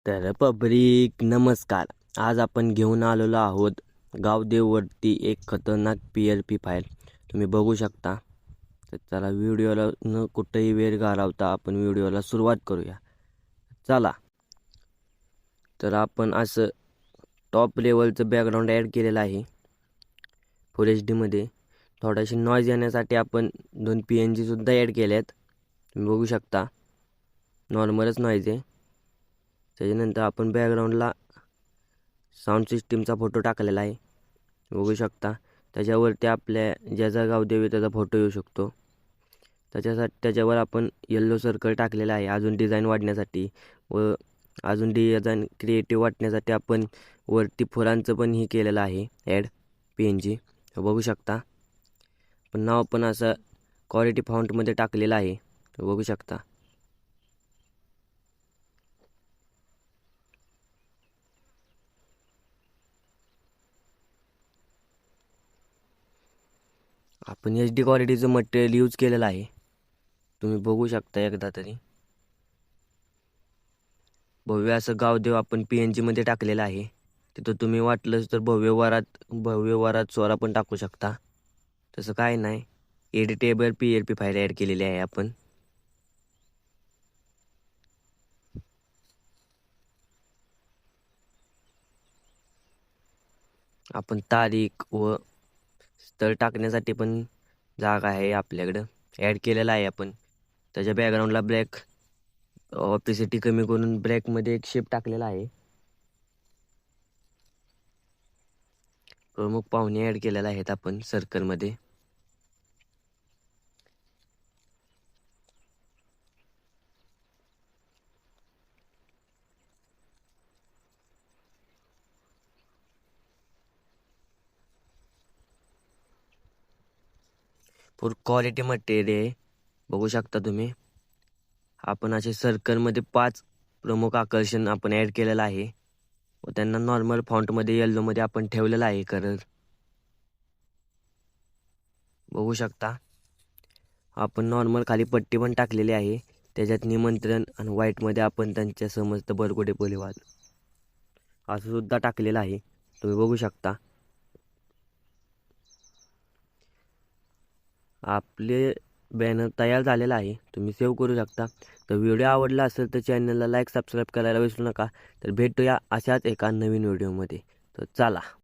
तर पब्लिक नमस्कार. आज आपण घेऊन आलेलो आहोत गावदेववरती एक खतरनाक PLP फाईल. तुम्ही बघू शकता. तर चला व्हिडिओला न कुठेही वेळ घालवता आपण व्हिडिओला सुरुवात करूया. चला. तर आपण असं टॉप लेवलचं बॅकग्राऊंड ॲड केलेलं आहे फुल HD मध्ये. थोडाशी नॉईज येण्यासाठी आपण 2 PNG सुद्धा ॲड केल्यात. तुम्ही बघू शकता. नॉर्मलच नॉईज आहे. त्याच्यानंतर आपण बॅकग्राऊंडला साऊंड सिस्टीमचा फोटो टाकलेला आहे. बघू शकता. त्याच्यावरती आपल्या ज्याचा गावदेव आहे त्याचा फोटो येऊ शकतो. त्याच्यावर आपण येल्लो सर्कल टाकलेला आहे अजून डिझाईन वाढण्यासाठी व अजून डिझाईन क्रिएटिव्ह वाटण्यासाठी आपण वरती फुलांचं पण हे केलेलं आहे ॲड PNG. बघू शकता. पण नाव पण असं क्वालिटी फॉन्टमध्ये टाकलेलं आहे. बघू शकता. आपण HD क्वालिटीचं मटेरियल यूज केलेलं आहे. तुम्ही बघू शकता एकदा तरी. भव्य असं गावदेव आपण PNG मध्ये टाकलेलं आहे. तिथं तुम्ही वाटलंच तर भव्य वरात स्वरा पण टाकू शकता. तसं काय नाही. एडिटेबल PLP फाईल ॲड केलेली आहे आपण. आपण तारीख व स्थळ टाकण्यासाठी पण जागा आहे आपल्याकडं. ॲड केलेला आहे आपण. त्याच्या बॅकग्राऊंडला ब्लॅक ऑपेसिटी कमी करून ब्लॅकमध्ये एक शेप टाकलेला आहे. प्रमुख पाहुणे ॲड केलेले आहेत आपण सर्कलमध्ये. फुल क्वालिटी मटेरियल आहे. बघू शकता तुम्ही. आपण असे सर्कलमध्ये 5 प्रमुख आकर्षण आपण ॲड केलेलं आहे व त्यांना नॉर्मल फॉन्टमध्ये येल्लोमध्ये आपण ठेवलेलं आहे कलर. बघू शकता. आपण नॉर्मल खाली पट्टी पण टाकलेली आहे. त्याच्यात निमंत्रण आणि व्हाईटमध्ये आपण त्यांच्या समस्त बरगुडे बोलीवाद असं सुद्धा टाकलेलं आहे. तुम्ही बघू शकता. आपले बॅनर तयार झालेला आहे. तुम्ही सेव्ह करू शकता. तर व्हिडिओ आवडला असेल तर चॅनलला लाईक सबस्क्राईब करायला विसरू नका. तर भेटूया अशाच एका नवीन व्हिडिओमध्ये. तर चला.